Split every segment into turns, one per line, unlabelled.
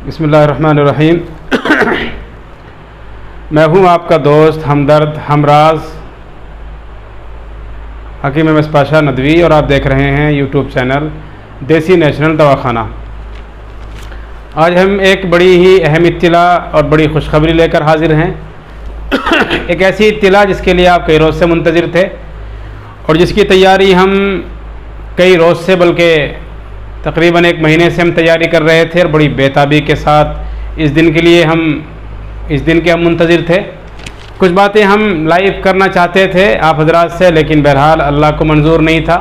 बिस्मिल्लाहिर्रहमानिर्रहीम। मैं हूँ आपका दोस्त हमदर्द हमराज हकीम एम एस पाशा नदवी और आप देख रहे हैं यूट्यूब चैनल देसी नेशनल दवाखाना। आज हम एक बड़ी ही अहम इत्तिला और बड़ी खुशखबरी लेकर हाजिर हैं। एक ऐसी इत्तिला जिसके लिए आप कई रोज़ से मुंतज़िर थे और जिसकी तैयारी हम कई रोज़ से बल्कि तकरीबन एक महीने से हम तैयारी कर रहे थे और बड़ी बेताबी के साथ इस दिन के हम मुंतज़िर थे। कुछ बातें हम लाइव करना चाहते थे आप हजरात से, लेकिन बहरहाल अल्लाह को मंजूर नहीं था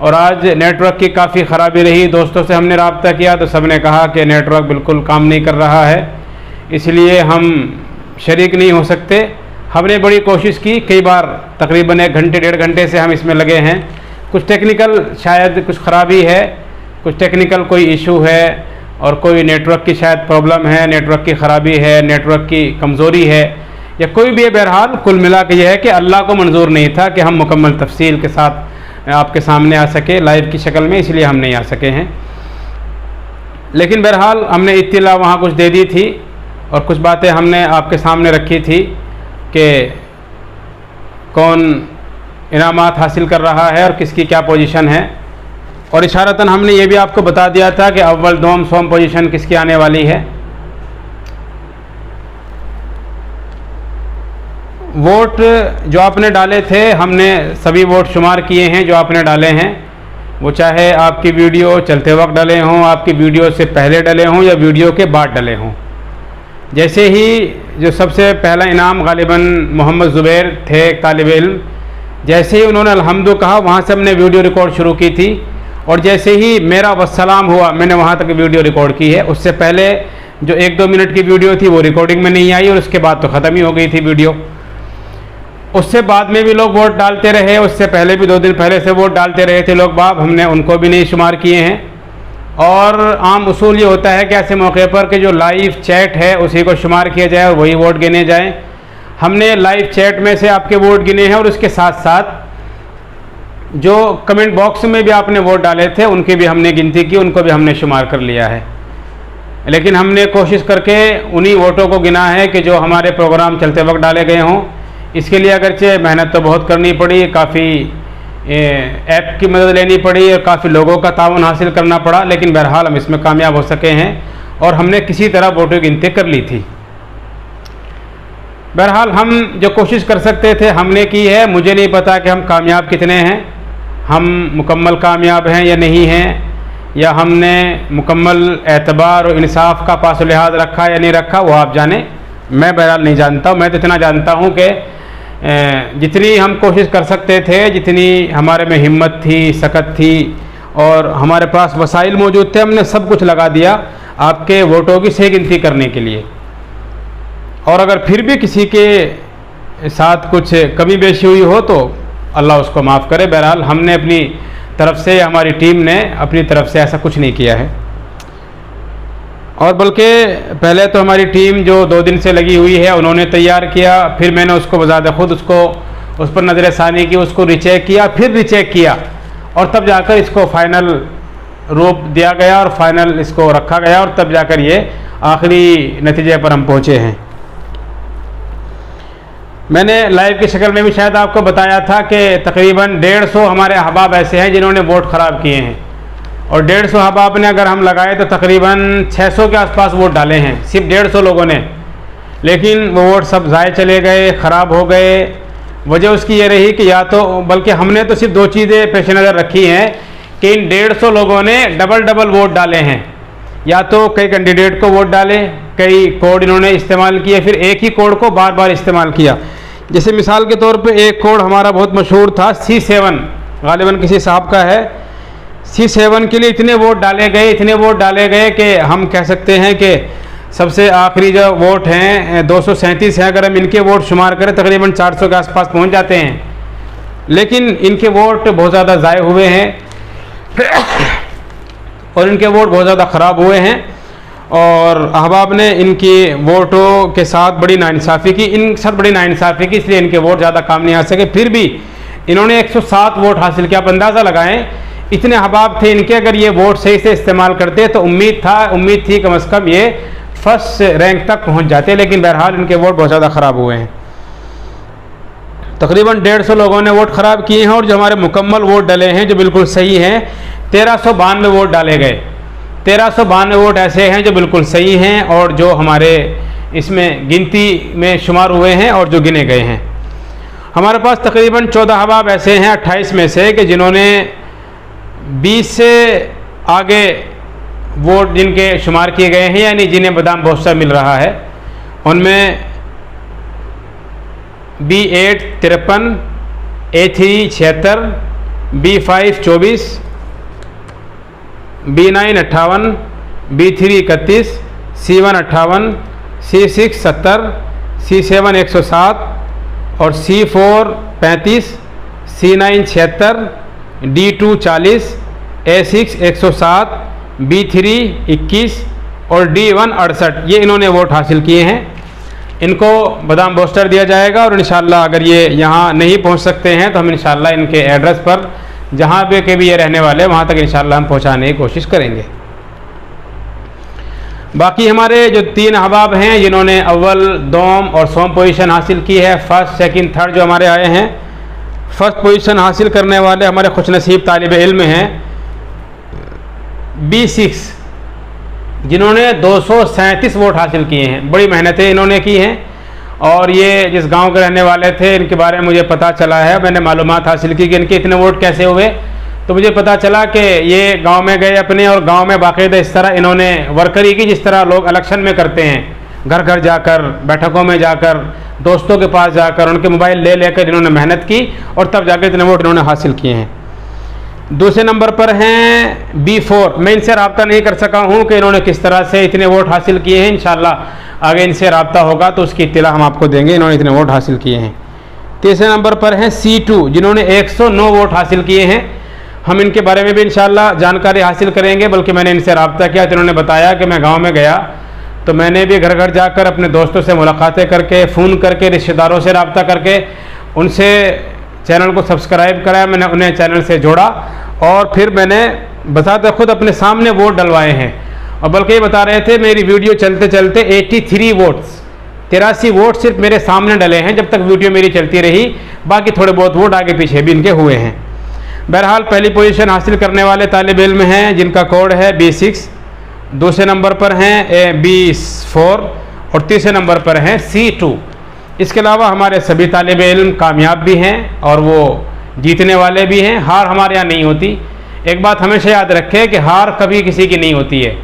और आज नेटवर्क की काफ़ी ख़राबी रही। दोस्तों से हमने रब्ता किया तो सब ने कहा कि नेटवर्क बिल्कुल काम नहीं कर रहा है, इसलिए हम शरीक नहीं हो सकते। हमने बड़ी कोशिश की, कई बार तकरीबन 1 घंटे 1.5 घंटे से हम इसमें लगे हैं। कुछ टेक्निकल शायद कुछ ख़राबी है, कुछ टेक्निकल कोई इशू है और कोई नेटवर्क की शायद प्रॉब्लम है, नेटवर्क की ख़राबी है, नेटवर्क की कमज़ोरी है या कोई भी है। बहरहाल कुल मिला के यह है कि अल्लाह को मंजूर नहीं था कि हम मुकम्मल तफसील के साथ आपके सामने आ सके लाइव की शक्ल में, इसलिए हम नहीं आ सके हैं। लेकिन बहरहाल हमने इत्तिला वहाँ कुछ दे दी थी और कुछ बातें हमने आपके सामने रखी थी कि कौन इनामात हासिल कर रहा है और किसकी क्या पोजीशन है, और इशारतन हमने ये भी आपको बता दिया था कि अव्वल दोम सोम पोजीशन किसकी आने वाली है। वोट जो आपने डाले थे हमने सभी वोट शुमार किए हैं जो आपने डाले हैं, वो चाहे आपकी वीडियो चलते वक्त डले हों, आपकी वीडियो से पहले डले हों या वीडियो के बाद डले हों। जैसे ही जो सबसे पहला इनाम गालिबन मोहम्मद ज़ुबैर थे एक तालिब इल्म, जैसे ही उन्होंने अल्हम्दु कहा वहाँ से हमने वीडियो रिकॉर्ड शुरू की थी और जैसे ही मेरा वस्सलाम हुआ मैंने वहाँ तक वीडियो रिकॉर्ड की है। उससे पहले जो 1-2 मिनट की वीडियो थी वो रिकॉर्डिंग में नहीं आई और उसके बाद तो ख़त्म ही हो गई थी वीडियो। उससे बाद में भी लोग वोट डालते रहे, उससे पहले भी 2 दिन पहले से वोट डालते रहे थे लोग बाब, हमने उनको भी नहीं शुमार किए हैं। और आम उसूल ये होता है कि ऐसे मौके पर कि जो लाइव चैट है उसी को शुमार किया जाए और वही वोट गिने जाएँ। हमने लाइव चैट में से आपके वोट गिने हैं और उसके साथ साथ जो कमेंट बॉक्स में भी आपने वोट डाले थे उनकी भी हमने गिनती की, उनको भी हमने शुमार कर लिया है। लेकिन हमने कोशिश करके उन्हीं वोटों को गिना है कि जो हमारे प्रोग्राम चलते वक्त डाले गए हों। इसके लिए अगरचे मेहनत तो बहुत करनी पड़ी, काफ़ी ऐप की मदद लेनी पड़ी और काफ़ी लोगों का ताउन हासिल करना पड़ा, लेकिन बहरहाल हम इसमें कामयाब हो सके हैं और हमने किसी तरह वोटों की गिनती कर ली थी। बहरहाल हम जो कोशिश कर सकते थे हमने की है। मुझे नहीं पता कि हम कामयाब कितने हैं, हम मुकम्मल कामयाब हैं या नहीं हैं, या हमने मुकम्मल एतबार और इंसाफ का पास लिहाज रखा या नहीं रखा, वो आप जाने, मैं बहरहाल नहीं जानता हूँ। मैं तो इतना जानता हूँ कि जितनी हम कोशिश कर सकते थे, जितनी हमारे में हिम्मत थी, सकत थी और हमारे पास वसाइल मौजूद थे, हमने सब कुछ लगा दिया आपके वोटों की सही गिनती करने के लिए। और अगर फिर भी किसी के साथ कुछ कमी बेशी हुई हो तो अल्लाह उसको माफ़ करे। बहरहाल हमने अपनी तरफ से या हमारी टीम ने अपनी तरफ से ऐसा कुछ नहीं किया है। और बल्कि पहले तो हमारी टीम जो 2 दिन से लगी हुई है उन्होंने तैयार किया, फिर मैंने उसको बज़ाते खुद उस पर नज़र सानी की, उसको रिचेक किया, फिर रिचेक किया और तब जाकर इसको फ़ाइनल रूप दिया गया और फाइनल इसको रखा गया और तब जाकर ये आखिरी नतीजे पर हम पहुँचे हैं। मैंने लाइव की शक्ल में भी शायद आपको बताया था कि तकरीबन 150 हमारे अहबाब ऐसे हैं जिन्होंने वोट ख़राब किए हैं और 150 अहबाब ने अगर हम लगाए तो तकरीबन 600 के आसपास वोट डाले हैं सिर्फ 150 लोगों ने, लेकिन वो वोट सब ज़ाय चले गए, ख़राब हो गए। वजह उसकी ये रही कि या तो बल्कि हमने तो सिर्फ 2 चीज़ें पेश नज़र रखी हैं कि इन 150 लोगों ने डबल वोट डाले हैं, या तो कई कैंडिडेट को वोट डाले, कई कोड इन्होंने इस्तेमाल किए, फिर एक ही कोड को बार बार इस्तेमाल किया। जैसे मिसाल के तौर पे एक कोड हमारा बहुत मशहूर था C7, गालिबन किसी साहब का है। C7 के लिए इतने वोट डाले गए कि हम कह सकते हैं कि सबसे आखिरी जो वोट हैं 237 हैं, अगर हम इनके वोट शुमार करें तकरीबन 400 के आसपास पहुंच जाते हैं। लेकिन इनके वोट बहुत ज़्यादा ज़ाय हुए हैं और इनके वोट बहुत ज़्यादा ख़राब हुए हैं और अहबाब ने इनकी वोटों के साथ बड़ी नाइंसाफ़ी की, इसलिए इनके वोट ज़्यादा काम नहीं आ सके। फिर भी इन्होंने 107 वोट हासिल किया। आप अंदाज़ा लगाएं इतने अहबाब थे इनके, अगर ये वोट सही से इस्तेमाल करते तो उम्मीद थी कम से कम ये फर्स्ट रैंक तक पहुंच जाते, लेकिन बहरहाल इनके वोट बहुत ज़्यादा ख़राब हुए हैं। तकरीबन 150 लोगों ने वोट ख़राब किए हैं और जो हमारे मुकम्मल वोट डले हैं जो बिल्कुल सही हैं 1392 वोट डाले गए। 1392 वोट ऐसे हैं जो बिल्कुल सही हैं और जो हमारे इसमें गिनती में शुमार हुए हैं और जो गिने गए हैं। हमारे पास तकरीबन 14 अहबाब ऐसे हैं 28 में से कि जिन्होंने 20 से आगे वोट जिनके शुमार किए गए हैं, यानी जिन्हें बादाम बोस्टर मिल रहा है, उनमें B8 53, A3 76, B5 24, B9 58, B3 31, C1 58, C6 70, C7 107 और C4 35, C9 76, D2 40, A6 107, B3 21 और D1 68। ये इन्होंने वोट हासिल किए हैं। इनको बादाम बोस्टर दिया जाएगा और इंशाल्लाह अगर ये यहाँ नहीं पहुँच सकते हैं तो हम इंशाल्लाह इनके एड्रेस पर जहाँ पे के भी ये रहने वाले वहाँ तक इंशाल्लाह हम पहुँचाने की कोशिश करेंगे। बाकी हमारे जो 3 अहबाब हैं जिन्होंने अव्वल, दोम और सोम पोजीशन हासिल की है, फर्स्ट, सेकंड, थर्ड जो हमारे आए हैं, फर्स्ट पोजीशन हासिल करने वाले हमारे खुशनसीब तालिब इल्म हैं B6, जिन्होंने 237 वोट हासिल किए हैं। बड़ी मेहनतें इन्होंने की हैं और ये जिस गांव के रहने वाले थे इनके बारे में मुझे पता चला है, मैंने मालूमात हासिल की कि इनके इतने वोट कैसे हुए। तो मुझे पता चला कि ये गांव में गए अपने और गांव में बाकायदा इस तरह इन्होंने वर्करी की जिस तरह लोग इलेक्शन में करते हैं, घर घर जाकर, बैठकों में जाकर, दोस्तों के पास जाकर, उनके मोबाइल ले लेकर इन्होंने मेहनत की और तब जाकर इतने वोट इन्होंने हासिल किए हैं। दूसरे नंबर पर हैं B4। मैं इनसे रब्ता नहीं कर सका हूँ कि इन्होंने किस तरह से इतने वोट हासिल किए हैं। इंशाल्लाह आगे इनसे रब्ता होगा तो उसकी इत्तला हम आपको देंगे इन्होंने इतने वोट हासिल किए हैं। तीसरे नंबर पर हैं C2, जिन्होंने 109 वोट हासिल किए हैं। हम इनके बारे में भी इंशाल्लाह जानकारी हासिल करेंगे, बल्कि मैंने इनसे रब्ता किया तो इन्होंने बताया कि मैं गाँव में गया तो मैंने भी घर घर जाकर अपने दोस्तों से मुलाकातें करके, फ़ोन करके, रिश्तेदारों से रब्ता करके उनसे चैनल को सब्सक्राइब कराया, मैंने उन्हें चैनल से जोड़ा और फिर मैंने बताते खुद अपने सामने वोट डलवाए हैं। और बल्कि ये बता रहे थे मेरी वीडियो चलते चलते 83 वोट्स, 83 वोट सिर्फ मेरे सामने डले हैं जब तक वीडियो मेरी चलती रही। बाकी थोड़े बहुत वोट आगे पीछे भी इनके हुए हैं। बहरहाल पहली पोजीशन हासिल करने वाले तालिब इल्म हैं जिनका कोड है B6, दूसरे नंबर पर हैं B4 और तीसरे नंबर पर हैं C2। इसके अलावा हमारे सभी तालिब इल्म कामयाब भी हैं और वो जीतने वाले भी हैं। हार हमारे यहाँ नहीं होती। एक बात हमेशा याद रखें कि हार कभी किसी की नहीं होती है,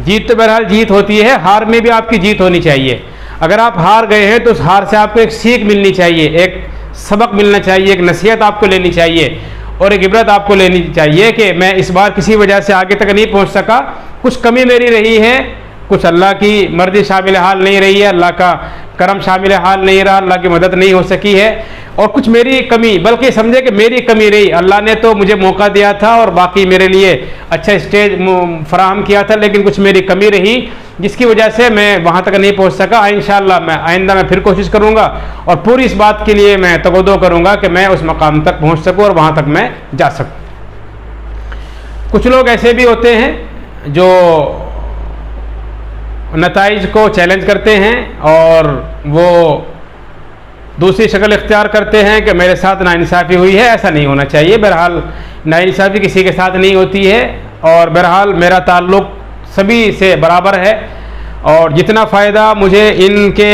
जीत तो बहरहाल जीत होती है, हार में भी आपकी जीत होनी चाहिए। अगर आप हार गए हैं तो उस हार से आपको एक सीख मिलनी चाहिए, एक सबक मिलना चाहिए, एक नसीहत आपको लेनी चाहिए और एक इबरत आपको लेनी चाहिए कि मैं इस बार किसी वजह से आगे तक नहीं पहुँच सका, कुछ कमी मेरी रही है, कुछ अल्लाह की मर्जी शामिल हाल नहीं रही है, अल्लाह का करम शामिल हाल नहीं रहा, अल्लाह की मदद नहीं हो सकी है और कुछ मेरी कमी, बल्कि समझे कि मेरी कमी रही। अल्लाह ने तो मुझे मौका दिया था और बाकी मेरे लिए अच्छा स्टेज फराहम किया था, लेकिन कुछ मेरी कमी रही जिसकी वजह से मैं वहाँ तक नहीं पहुँच सका। इंशाअल्लाह मैं आइंदा मैं फिर कोशिश करूँगा और पूरी इस बात के लिए मैं तवज्जो करूँगा कि मैं उस मकाम तक पहुँच सकूँ और वहाँ तक मैं जा सकूँ। कुछ लोग ऐसे भी होते हैं जो नताइज को चैलेंज करते हैं और वो दूसरी शक्ल इख्तियार करते हैं कि मेरे साथ नाइंसाफ़ी हुई है। ऐसा नहीं होना चाहिए। बहरहाल नाइंसाफ़ी किसी के साथ नहीं होती है और बहरहाल मेरा ताल्लुक़ सभी से बराबर है और जितना फ़ायदा मुझे इनके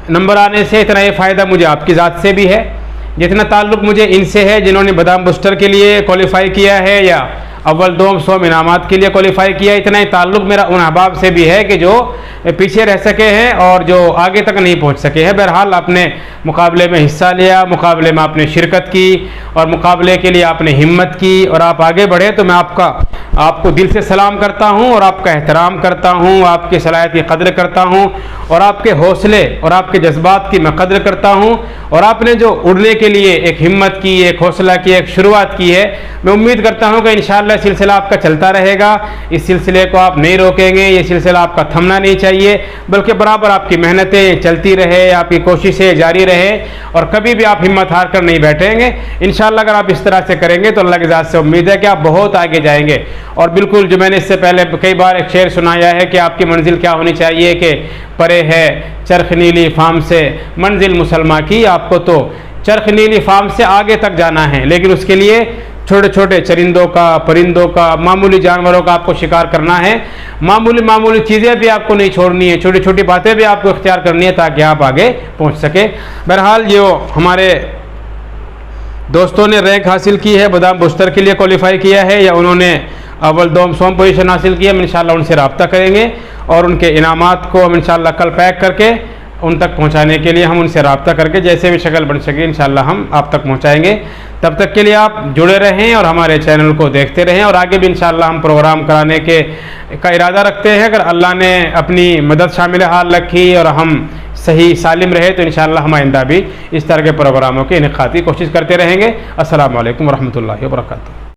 नंबर आने से इतना ये फ़ायदा मुझे आपकी ज़ात से भी है। जितना ताल्लुक़ मुझे इनसे है जिन्होंने बादाम बूस्टर के लिए क्वालिफ़ाई किया है या अव्वल दोम सोम इनामात के लिए क्वालिफ़ाई किया, इतना ही ताल्लुक़ मेरा उन अहबाब से भी है कि जो पीछे रह सके हैं और जो आगे तक नहीं पहुंच सके हैं। बहरहाल आपने मुकाबले में हिस्सा लिया, मुकाबले में आपने शिरकत की और मुकाबले के लिए आपने हिम्मत की और आप आगे बढ़े, तो मैं आपको दिल से सलाम करता हूं और आपका एहतराम करता हूं, आपकी सलाहियत की कदर करता हूं और आपके हौसले और आपके जज्बात की मैं कदर करता हूं। और आपने जो उड़ने के लिए एक हिम्मत की, एक हौसला की, एक शुरुआत की है, मैं उम्मीद करता हूं कि इंशाअल्लाह इंशाल्लाह सिलसिला आपका चलता रहेगा। इस सिलसिले को आप नहीं रोकेंगे, ये सिलसिला आपका थमना नहीं चाहिए, बल्कि बराबर आपकी मेहनतें चलती रहे, आपकी कोशिशें जारी रहे और कभी भी आप हिम्मत हार कर नहीं बैठेंगे। इंशाल्लाह अगर आप इस तरह से करेंगे तो अल्लाह की ज़ात से उम्मीद है कि आप बहुत आगे जाएंगे। और बिल्कुल जो मैंने इससे पहले कई बार एक शेर सुनाया है कि आपकी मंजिल क्या होनी चाहिए कि परे है चरख नीली फाम से मंजिल मुसलमान की, आपको तो चरख नीली फाम से आगे तक जाना है, लेकिन उसके लिए छोटे छोटे चरिंदों का, परिंदों का, मामूली जानवरों का आपको शिकार करना है। मामूली चीज़ें भी आपको नहीं छोड़नी है, छोटी छोटी बातें भी आपको इख्तियार करनी है ताकि आप आगे पहुंच सके। बहरहाल जो हमारे दोस्तों ने रैंक हासिल की है, बादाम बूस्टर के लिए क्वालिफाई किया है या उन्होंने अव्वल दोम सोम पोजीशन हासिल की है, हम इंशाल्लाह उनसे रब्ता करेंगे और उनके इनामात को हम इंशाल्लाह कल पैक करके उन तक पहुंचाने के लिए हम उनसे रब्ता करके जैसे भी शक्ल बन सके इंशाल्लाह हम आप तक पहुंचाएंगे। तब तक के लिए आप जुड़े रहें और हमारे चैनल को देखते रहें और आगे भी इंशाल्लाह हम प्रोग्राम कराने का इरादा रखते हैं। अगर अल्लाह ने अपनी मदद शामिल हाल रखी और हम सही सालिम रहे तो इंशाल्लाह हम आइंदा भी इस तरह के प्रोग्रामों के इनेकाद की कोशिश करते रहेंगे। अस्सलामु अलैकुम वरहमतुल्लाहि वबरकातुहू।